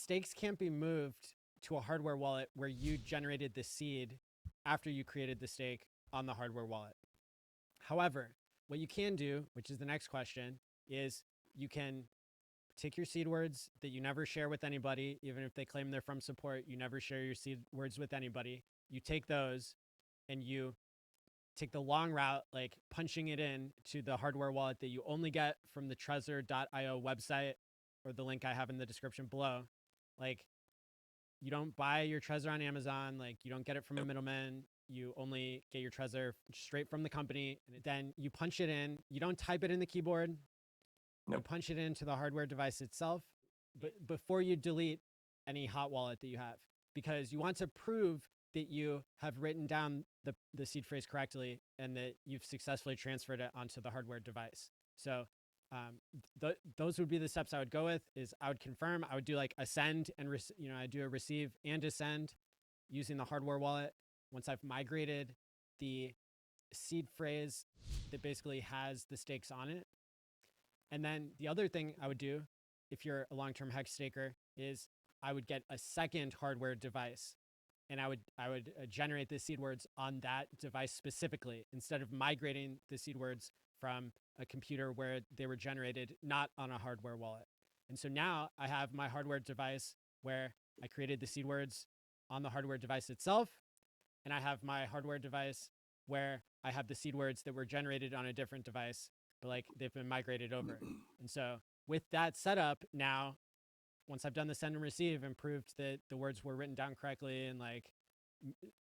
stakes can't be moved to a hardware wallet where you generated the seed after you created the stake on the hardware wallet. However, what you can do, which is the next question, is you can take your seed words that you never share with anybody, even if they claim they're from support, you never share your seed words with anybody. You take those and you take the long route, like punching it in to the hardware wallet that you only get from the Trezor.io website or the link I have in the description below. Like, you don't buy your Trezor on Amazon. Like, you don't get it from a middleman. You only get your Trezor straight from the company. And then you punch it in. You don't type it in the keyboard. You punch it into the hardware device itself, but before you delete any hot wallet that you have, because you want to prove that you have written down the seed phrase correctly and that you've successfully transferred it onto the hardware device. So those would be the steps I would go with. Is I would confirm, I would do like a send and I do a receive and a send using the hardware wallet. Once I've migrated the seed phrase that basically has the stakes on it. And then the other thing I would do, if you're a long-term hex staker, is I would get a second hardware device, and I would generate the seed words on that device specifically, instead of migrating the seed words from a computer where they were generated not on a hardware wallet. And so now I have my hardware device where I created the seed words on the hardware device itself, and I have my hardware device where I have the seed words that were generated on a different device, but like they've been migrated over. And so with that setup, now, once I've done the send and receive and proved that the words were written down correctly and like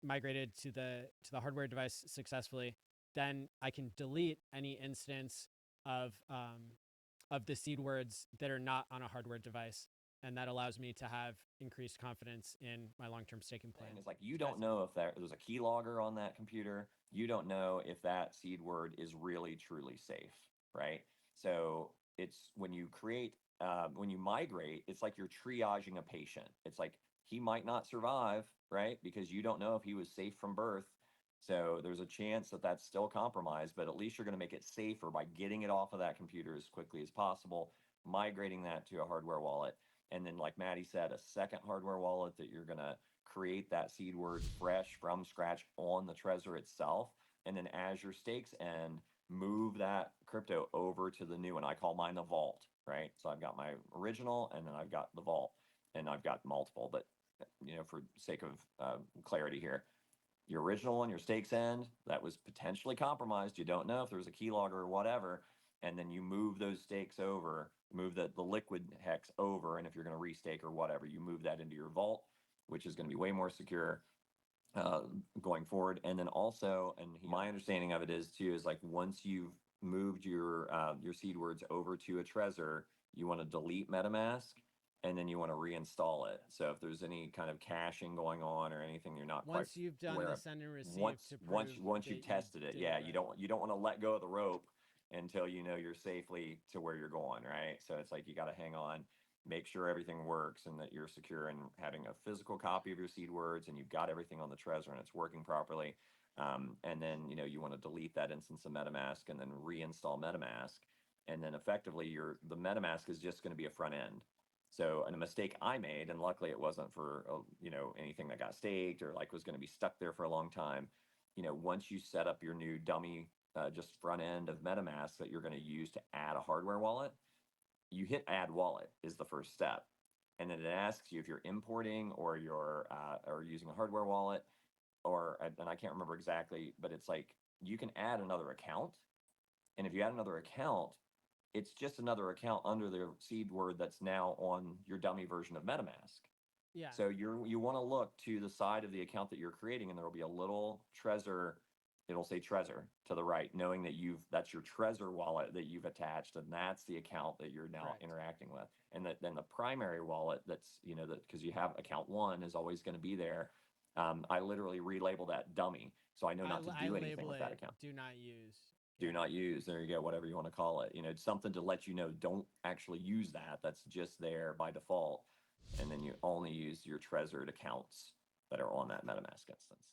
migrated to the hardware device successfully, then I can delete any instance of the seed words that are not on a hardware device. And that allows me to have increased confidence in my long-term staking plan. It's like you don't know if there's a keylogger on that computer. You don't know if that seed word is really truly safe, right? So it's when you when you migrate, it's like you're triaging a patient. It's like he might not survive, right? Because you don't know if he was safe from birth. So there's a chance that that's still compromised, but at least you're going to make it safer by getting it off of that computer as quickly as possible, migrating that to a hardware wallet. And then, like Maddie said, a second hardware wallet that you're going to create that seed word fresh from scratch on the Trezor itself. And then as your stakes end, move that crypto over to the new one. I call mine the vault, right? So I've got my original and then I've got the vault, and I've got multiple, but for sake of clarity here, your original one, your stakes end, that was potentially compromised. You don't know if there was a keylogger or whatever. And then you move those stakes over, move the liquid hex over. And if you're going to restake or whatever, you move that into your vault, which is going to be way more secure going forward. And then also, and my understanding of it is too, is like once you've moved your seed words over to a Trezor, you want to delete MetaMask and then you want to reinstall it. So if there's any kind of caching going on or anything you're not once quite you've done aware the of, send and receive once you've tested it, yeah, you don't want to let go of the rope until you know you're safely to where you're going, right? So it's like you got to hang on, make sure everything works and that you're secure and having a physical copy of your seed words and you've got everything on the Trezor and it's working properly. And then you want to delete that instance of MetaMask and then reinstall MetaMask, and then effectively the MetaMask is just going to be a front end. So, and a mistake I made, and luckily it wasn't for anything that got staked or like was going to be stuck there for a long time. Once you set up your new dummy just front end of MetaMask that you're going to use to add a hardware wallet, you hit add wallet is the first step, and then it asks you if you're importing or you're or using a hardware wallet, and I can't remember exactly, but it's like you can add another account, and if you add another account, it's just another account under the seed word that's now on your dummy version of MetaMask. Yeah. So you want to look to the side of the account that you're creating, and there will be a little Trezor. It'll say Trezor to the right, knowing that that's your Trezor wallet that you've attached, and that's the account that you're now interacting with. And then the primary wallet that's because you have account one is always going to be there. I literally relabel that dummy, so I know not to do anything with that account. Do not use. Do not use. There you go. Whatever you want to call it. It's something to let you know. Don't actually use that. That's just there by default. And then you only use your Trezored accounts that are on that MetaMask instance.